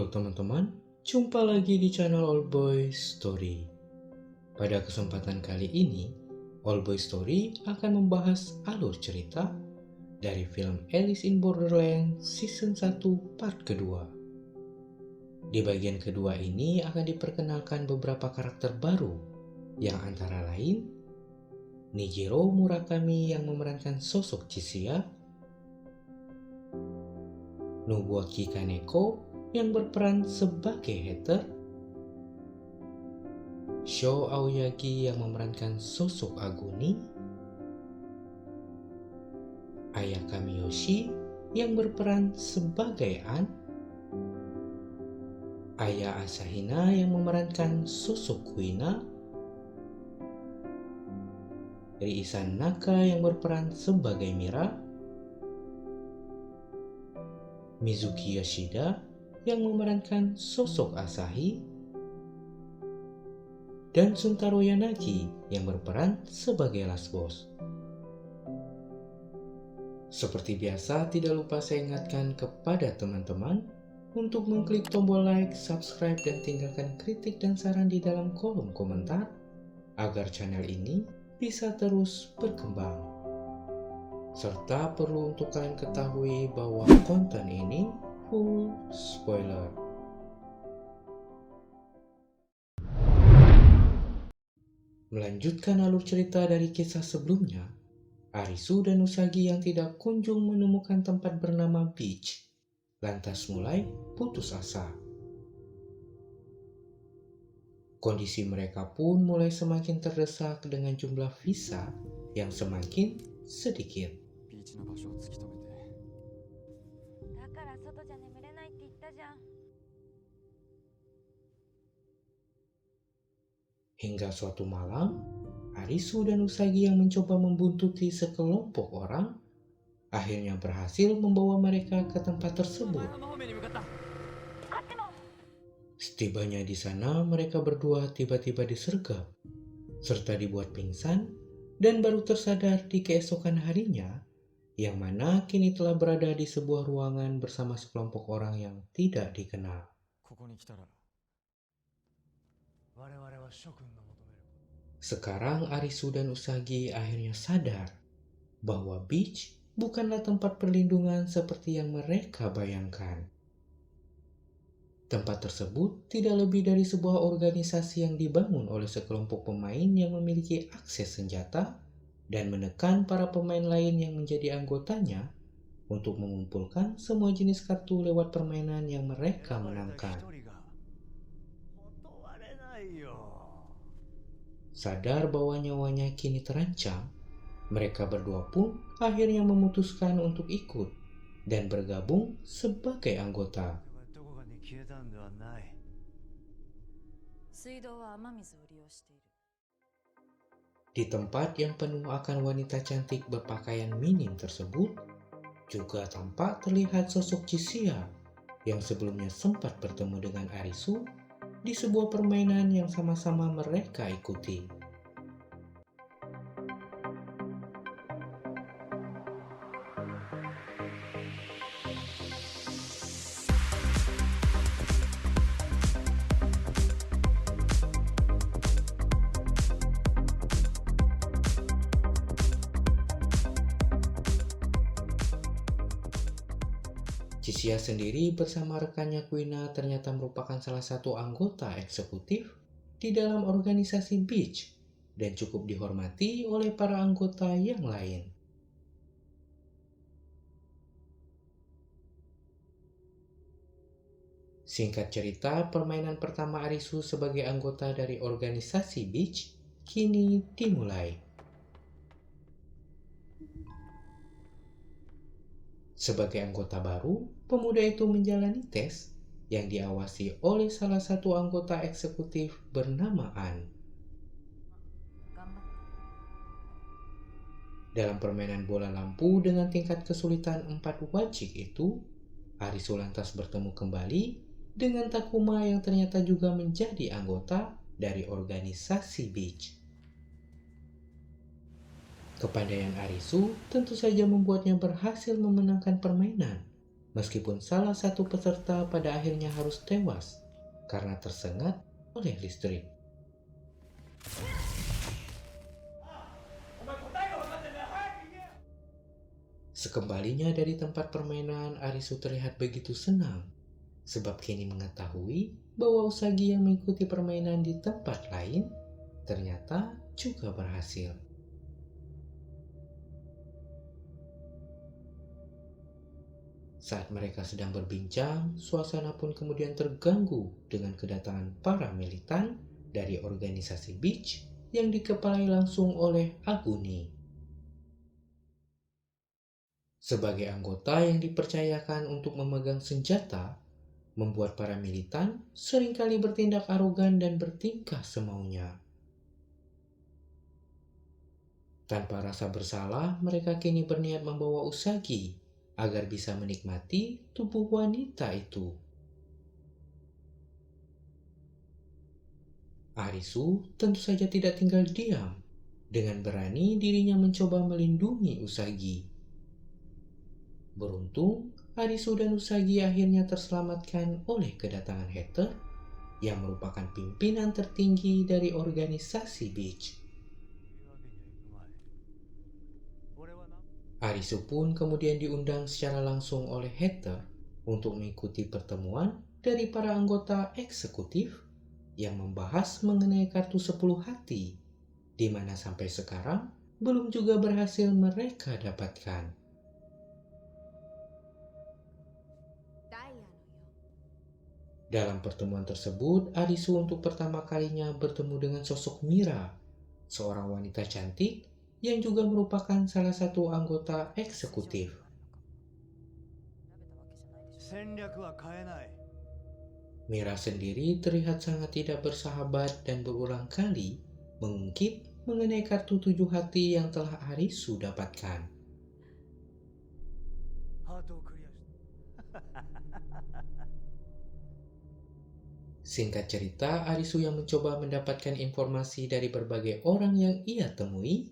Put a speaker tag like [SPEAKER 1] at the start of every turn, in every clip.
[SPEAKER 1] Halo teman-teman, jumpa lagi di channel Oldboy Story. Pada kesempatan kali ini, Oldboy Story akan membahas alur cerita dari film Alice in Borderland Season 1 part kedua. Di bagian kedua ini akan diperkenalkan beberapa karakter baru, yang antara lain Nijiro Murakami yang memerankan sosok Chishia, Nobuaki Kaneko yang berperan sebagai Heather, Sho Aoyagi yang memerankan sosok Aguni, Ayaka Miyoshi yang berperan sebagai An, Aya Asahina yang memerankan sosok Kuina, Riisan Naka yang berperan sebagai Mira, Mizuki Yoshida yang memerankan sosok Asahi, dan Suntaro Yanagi yang berperan sebagai Last Boss. Seperti biasa, tidak lupa saya ingatkan kepada teman-teman untuk mengklik tombol like, subscribe, dan tinggalkan kritik dan saran di dalam kolom komentar agar channel ini bisa terus berkembang. Serta perlu untuk kalian ketahui bahwa konten ini full spoiler. Melanjutkan alur cerita dari kisah sebelumnya, Arisu dan Usagi yang tidak kunjung menemukan tempat bernama Beach, lantas mulai putus asa. Kondisi mereka pun mulai semakin terdesak dengan jumlah visa yang semakin sedikit.
[SPEAKER 2] ビーチの場所を突き止めて
[SPEAKER 3] だから外じゃ眠れないって言ったじゃん。
[SPEAKER 1] Hingga suatu malam, Arisu dan Usagi yang mencoba membuntuti sekelompok orang akhirnya berhasil membawa mereka ke tempat tersebut. Setibanya di sana, mereka berdua tiba-tiba disergap serta dibuat pingsan dan baru tersadar di keesokan harinya, yang mana kini telah berada di sebuah ruangan bersama sekelompok orang yang tidak dikenal.
[SPEAKER 2] ここに来たら
[SPEAKER 1] Sekarang Arisu dan Usagi akhirnya sadar bahwa Beach bukanlah tempat perlindungan seperti yang mereka bayangkan. Tempat tersebut tidak lebih dari sebuah organisasi yang dibangun oleh sekelompok pemain yang memiliki akses senjata dan menekan para pemain lain yang menjadi anggotanya untuk mengumpulkan semua jenis kartu lewat permainan yang mereka menangkan. Sadar bahwa nyawanya kini terancam, mereka berdua pun akhirnya memutuskan untuk ikut dan bergabung sebagai anggota.
[SPEAKER 3] 水道は雨水を利用している。
[SPEAKER 1] Di tempat yang penuh akan wanita cantik berpakaian minim tersebut, juga tampak terlihat sosok Chishia yang sebelumnya sempat bertemu dengan Arisu di sebuah permainan yang sama-sama mereka ikuti. Chishia sendiri bersama rekannya Kuina ternyata merupakan salah satu anggota eksekutif di dalam organisasi Beach dan cukup dihormati oleh para anggota yang lain. Singkat cerita, permainan pertama Arisu sebagai anggota dari organisasi Beach kini dimulai. Sebagai anggota baru, pemuda itu menjalani tes yang diawasi oleh salah satu anggota eksekutif bernama An.
[SPEAKER 3] 頑張って。
[SPEAKER 1] Dalam permainan bola lampu dengan tingkat kesulitan 4 wajik itu, Arisu lantas bertemu kembali dengan Takuma yang ternyata juga menjadi anggota dari organisasi Beach. Kepandaian Arisu tentu saja membuatnya berhasil memenangkan permainan meskipun salah satu peserta pada akhirnya harus tewas karena tersengat oleh listrik. Sekembalinya dari tempat permainan, Arisu terlihat begitu senang sebab kini mengetahui bahwa Usagi yang mengikuti permainan di tempat lain ternyata juga berhasil. Saat mereka sedang berbincang, suasana pun kemudian terganggu dengan kedatangan para militan dari organisasi Beach yang dikepalai langsung oleh Aguni. Sebagai anggota yang dipercayakan untuk memegang senjata, membuat para militan seringkali bertindak arogan dan bertingkah semaunya. Tanpa rasa bersalah, mereka kini berniat membawa Usagi agar bisa menikmati tubuh wanita itu. Arisu tentu saja tidak tinggal diam. Dengan berani dirinya mencoba melindungi Usagi. Beruntung, Arisu dan Usagi akhirnya terselamatkan oleh kedatangan Hatter yang merupakan pimpinan tertinggi dari organisasi Beach. Arisu pun kemudian diundang secara langsung oleh Hatter untuk mengikuti pertemuan dari para anggota eksekutif yang membahas mengenai kartu 10 hati, di mana sampai sekarang belum juga berhasil mereka dapatkan. Dalam pertemuan tersebut, Arisu untuk pertama kalinya bertemu dengan sosok Mira, seorang wanita cantik yang juga merupakan salah satu anggota eksekutif. Mira sendiri terlihat sangat tidak bersahabat dan berulang kali mengungkit mengenai kartu 7 hati yang telah Arisu dapatkan. Singkat cerita, Arisu yang mencoba mendapatkan informasi dari berbagai orang yang ia temui,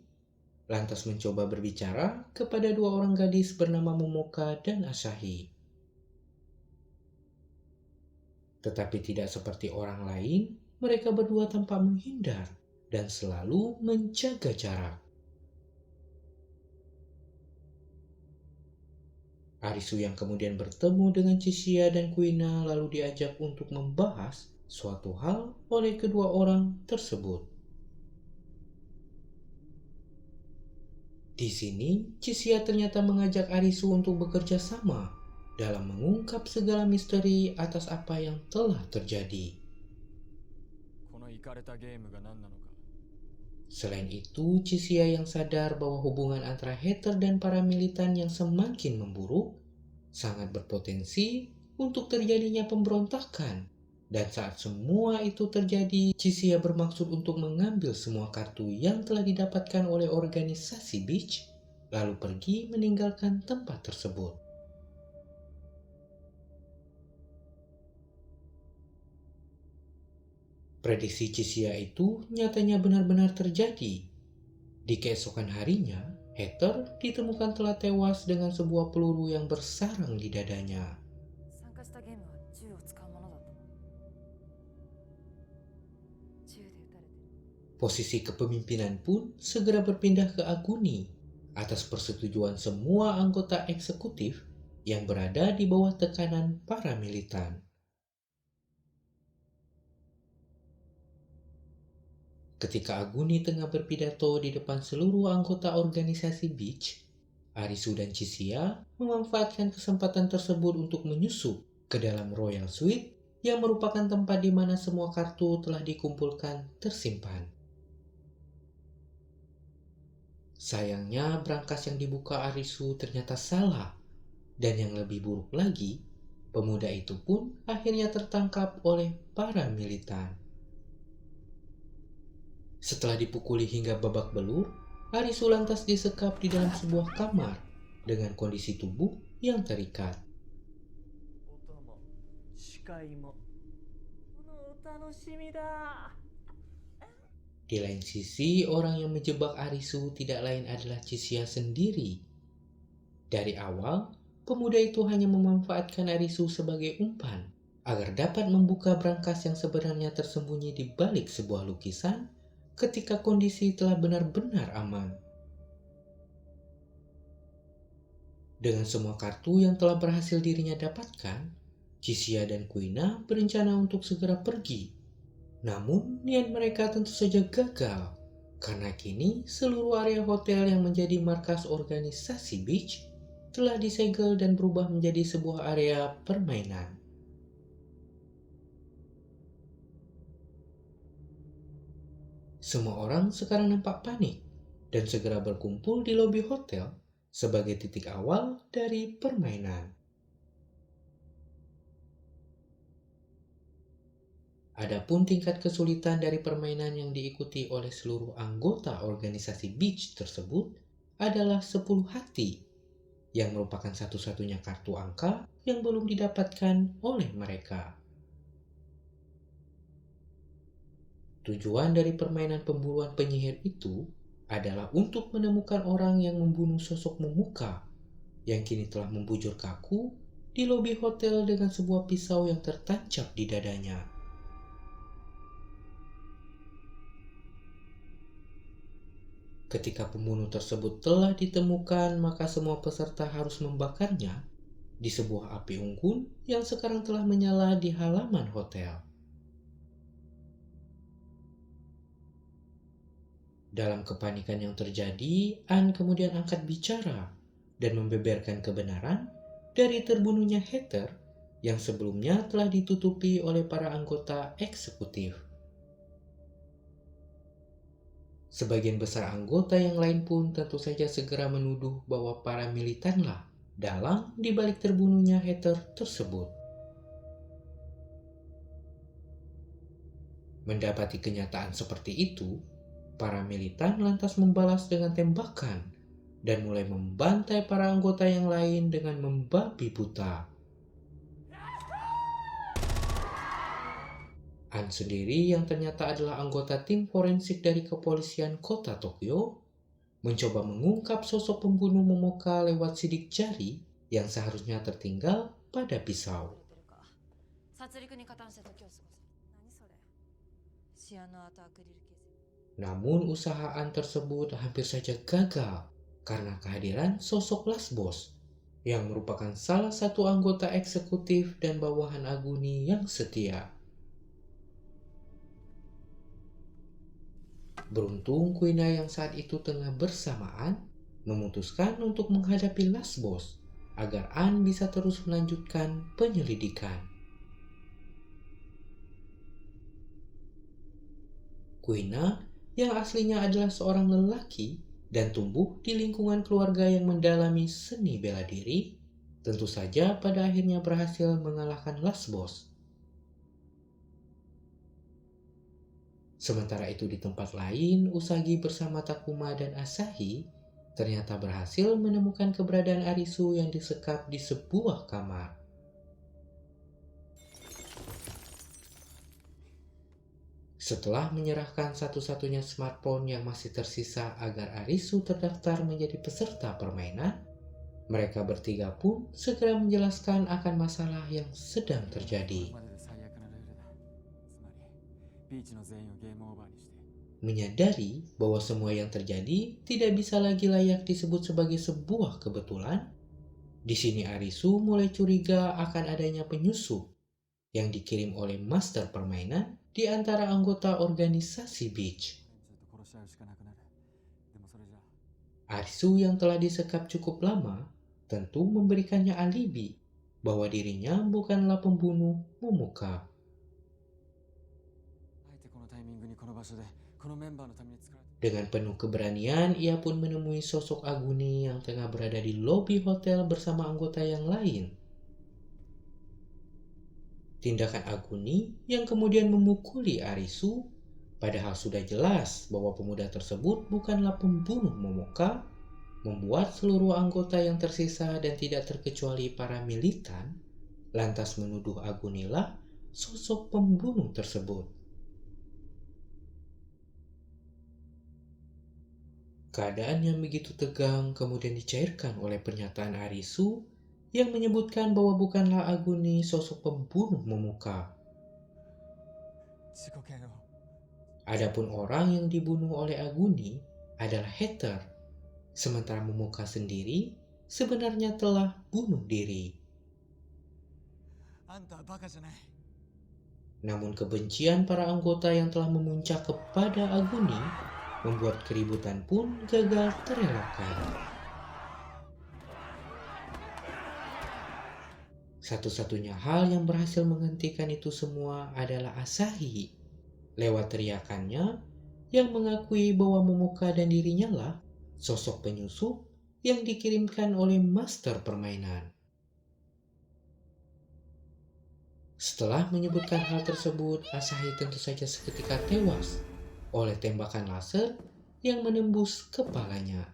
[SPEAKER 1] lantas mencoba berbicara kepada dua orang gadis bernama Momoka dan Asahi. Tetapi tidak seperti orang lain, mereka berdua tampak menghindar dan selalu menjaga jarak. Arisu yang kemudian bertemu dengan Chishia dan Kuina lalu diajak untuk membahas suatu hal oleh kedua orang tersebut. Di sini, Chishia ternyata mengajak Arisu untuk bekerja sama dalam mengungkap segala misteri atas apa yang telah terjadi. Selain itu, Chishia yang sadar bahwa hubungan antara Hatter dan para militan yang semakin memburuk sangat berpotensi untuk terjadinya pemberontakan. Dan saat semua itu terjadi, Chishia bermaksud untuk mengambil semua kartu yang telah didapatkan oleh organisasi Beach, lalu pergi meninggalkan tempat tersebut. Prediksi Chishia itu nyatanya benar-benar terjadi. Di keesokan harinya, Hatter ditemukan telah tewas dengan sebuah peluru yang bersarang di dadanya. Posisi kepemimpinan pun segera berpindah ke Aguni atas persetujuan semua anggota eksekutif yang berada di bawah tekanan para militan. Ketika Aguni tengah berpidato di depan seluruh anggota organisasi Beach, Arisu dan Chishia memanfaatkan kesempatan tersebut untuk menyusup ke dalam Royal Suite yang merupakan tempat di mana semua kartu telah dikumpulkan tersimpan. Sayangnya, brankas yang dibuka Arisu ternyata salah, dan yang lebih buruk lagi, pemuda itu pun akhirnya tertangkap oleh para militan. Setelah dipukuli hingga babak belur, Arisu lantas disekap di dalam sebuah kamar dengan kondisi tubuh yang terikat. Di lain sisi, orang yang menjebak Arisu tidak lain adalah Chishia sendiri. Dari awal, pemuda itu hanya memanfaatkan Arisu sebagai umpan agar dapat membuka brankas yang sebenarnya tersembunyi di balik sebuah lukisan ketika kondisi telah benar-benar aman. Dengan semua kartu yang telah berhasil dirinya dapatkan, Cisia dan Kuina berencana untuk segera pergi. Namun, niat mereka tentu saja gagal, karena kini seluruh area hotel yang menjadi markas organisasi Beach telah disegel dan berubah menjadi sebuah area permainan. Semua orang sekarang nampak panik dan segera berkumpul di lobi hotel sebagai titik awal dari permainan. Adapun tingkat kesulitan dari permainan yang diikuti oleh seluruh anggota organisasi Beach tersebut adalah 10 hati, yang merupakan satu-satunya kartu angka yang belum didapatkan oleh mereka. Tujuan dari permainan pemburuan penyihir itu adalah untuk menemukan orang yang membunuh sosok Momoka yang kini telah membujur kaku di lobi hotel dengan sebuah pisau yang tertancap di dadanya. Ketika pembunuh tersebut telah ditemukan, maka semua peserta harus membakarnya di sebuah api unggun yang sekarang telah menyala di halaman hotel. Dalam kepanikan yang terjadi, An kemudian angkat bicara dan membeberkan kebenaran dari terbunuhnya Heather yang sebelumnya telah ditutupi oleh para anggota eksekutif. Sebagian besar anggota yang lain pun tentu saja segera menuduh bahwa para militanlah dalang di balik terbunuhnya Heather tersebut. Mendapati kenyataan seperti itu, para militan lantas membalas dengan tembakan dan mulai membantai para anggota yang lain dengan membabi buta. An sendiri yang ternyata adalah anggota tim forensik dari kepolisian kota Tokyo mencoba mengungkap sosok pembunuh Momoka lewat sidik jari yang seharusnya tertinggal pada pisau. Namun usaha An tersebut hampir saja gagal karena kehadiran sosok Last Boss yang merupakan salah satu anggota eksekutif dan bawahan Aguni yang setia. Beruntung Kuina yang saat itu tengah bersamaan memutuskan untuk menghadapi Last Boss agar An bisa terus melanjutkan penyelidikan. Kuina yang aslinya adalah seorang lelaki dan tumbuh di lingkungan keluarga yang mendalami seni bela diri, tentu saja pada akhirnya berhasil mengalahkan Last Boss. Sementara itu di tempat lain, Usagi bersama Takuma dan Asahi ternyata berhasil menemukan keberadaan Arisu yang disekap di sebuah kamar. Setelah menyerahkan satu-satunya smartphone yang masih tersisa agar Arisu terdaftar menjadi peserta permainan, mereka bertiga pun segera menjelaskan akan masalah yang sedang terjadi. Menyadari bahwa semua yang terjadi tidak bisa lagi layak disebut sebagai sebuah kebetulan, di sini Arisu mulai curiga akan adanya penyusup yang dikirim oleh master permainan di antara anggota organisasi Beach. Arisu yang telah disekap cukup lama tentu memberikannya alibi bahwa dirinya bukanlah pembunuh Momoka. Dengan penuh keberanian, ia pun menemui sosok Aguni yang tengah berada di lobi hotel bersama anggota yang lain. Tindakan Aguni yang kemudian memukuli Arisu, padahal sudah jelas bahwa pemuda tersebut bukanlah pembunuh Momoka, membuat seluruh anggota yang tersisa dan tidak terkecuali para militan lantas menuduh Aguni lah sosok pembunuh tersebut. Keadaan yang begitu tegang kemudian dicairkan oleh pernyataan Arisu yang menyebutkan bahwa bukanlah Aguni sosok pembunuh Momoka.
[SPEAKER 2] 自己嫌悪
[SPEAKER 1] Adapun orang yang dibunuh oleh Aguni adalah Heather, sementara Momoka sendiri sebenarnya telah bunuh diri.
[SPEAKER 2] あんたはバカじゃない
[SPEAKER 1] Namun kebencian para anggota yang telah memuncak kepada Aguni membuat keributan pun gagal terelakkan. Satu-satunya hal yang berhasil menghentikan itu semua adalah Asahi, lewat teriakannya yang mengakui bahwa Momoka dan dirinya lah sosok penyusup yang dikirimkan oleh master permainan. Setelah menyebutkan hal tersebut, Asahi tentu saja seketika tewas oleh tembakan laser yang menembus kepalanya.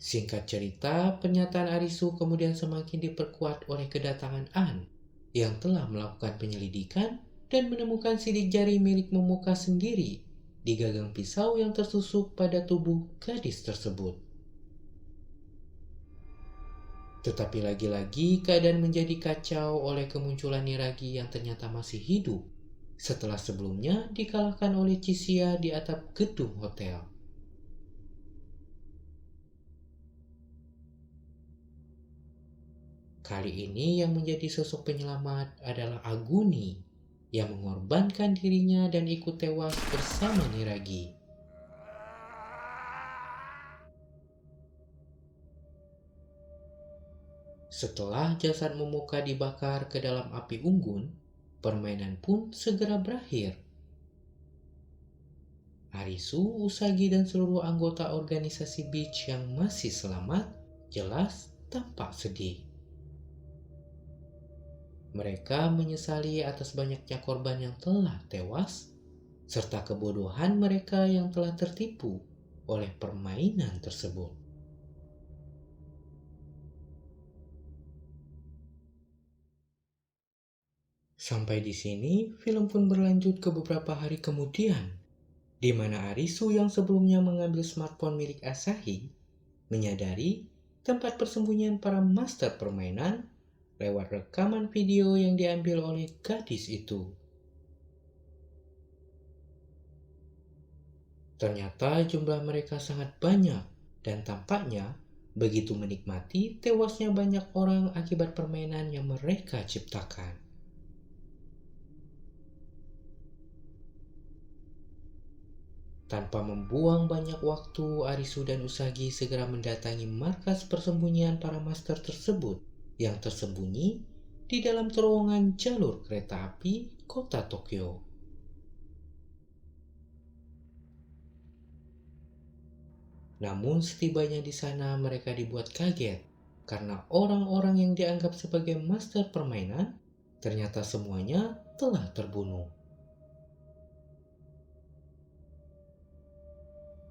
[SPEAKER 1] Singkat cerita, pernyataan Arisu kemudian semakin diperkuat oleh kedatangan An yang telah melakukan penyelidikan dan menemukan sidik jari milik Momoka sendiri di gagang pisau yang tertusuk pada tubuh gadis tersebut. Tetapi lagi-lagi keadaan menjadi kacau oleh kemunculan Niragi yang ternyata masih hidup setelah sebelumnya dikalahkan oleh Chisia di atap gedung hotel. Kali ini yang menjadi sosok penyelamat adalah Aguni yang mengorbankan dirinya dan ikut tewas bersama Niragi. Setelah jasad Momoka dibakar ke dalam api unggun, permainan pun segera berakhir. Arisu, Usagi, dan seluruh anggota organisasi Beach yang masih selamat jelas tampak sedih. Mereka menyesali atas banyaknya korban yang telah tewas, serta kebodohan mereka yang telah tertipu oleh permainan tersebut. Sampai di sini, film pun berlanjut ke beberapa hari kemudian, di mana Arisu yang sebelumnya mengambil smartphone milik Asahi menyadari tempat persembunyian para master permainan lewat rekaman video yang diambil oleh gadis itu. Ternyata jumlah mereka sangat banyak dan tampaknya begitu menikmati tewasnya banyak orang akibat permainan yang mereka ciptakan. Tanpa membuang banyak waktu, Arisu dan Usagi segera mendatangi markas persembunyian para master tersebut yang tersembunyi di dalam terowongan jalur kereta api kota Tokyo. Namun setibanya di sana mereka dibuat kaget karena orang-orang yang dianggap sebagai master permainan ternyata semuanya telah terbunuh.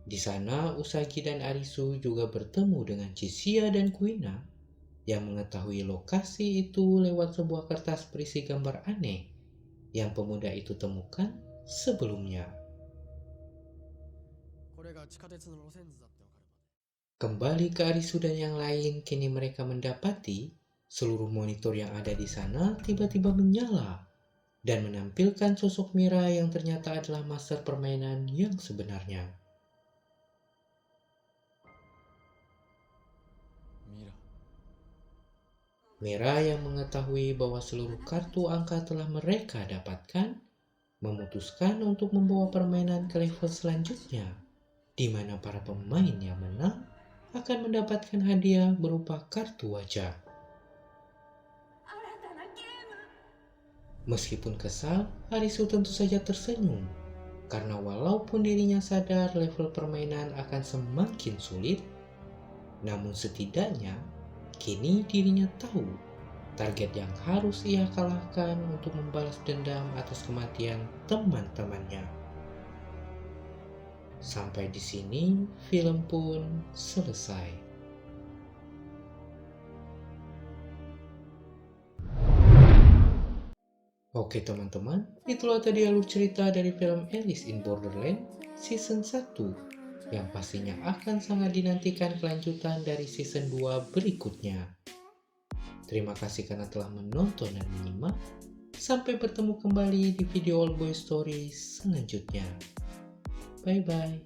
[SPEAKER 1] Di sana, Usagi dan Arisu juga bertemu dengan Chisia dan Kuina yang mengetahui lokasi itu lewat sebuah kertas berisi gambar aneh yang pemuda itu temukan sebelumnya. Kembali ke Arisu dan yang lain, kini mereka mendapati seluruh monitor yang ada di sana tiba-tiba menyala dan menampilkan sosok Mira yang ternyata adalah master permainan yang sebenarnya. Mira yang mengetahui bahwa seluruh kartu angka telah mereka dapatkan, memutuskan untuk membawa permainan ke level selanjutnya, di mana para pemain yang menang akan mendapatkan hadiah berupa kartu wajah. Meskipun kesal, Arisu tentu saja tersenyum, karena walaupun dirinya sadar level permainan akan semakin sulit, namun setidaknya kini dirinya tahu target yang harus ia kalahkan untuk membalas dendam atas kematian teman-temannya. Sampai di sini, film pun selesai. Oke teman-teman, itulah tadi alur cerita dari film Alice in Borderland season 1 yang pastinya akan sangat dinantikan kelanjutan dari season 2 berikutnya. Terima kasih karena telah menonton dan menyimak. Sampai bertemu kembali di video Oldboy Story selanjutnya. Bye-bye.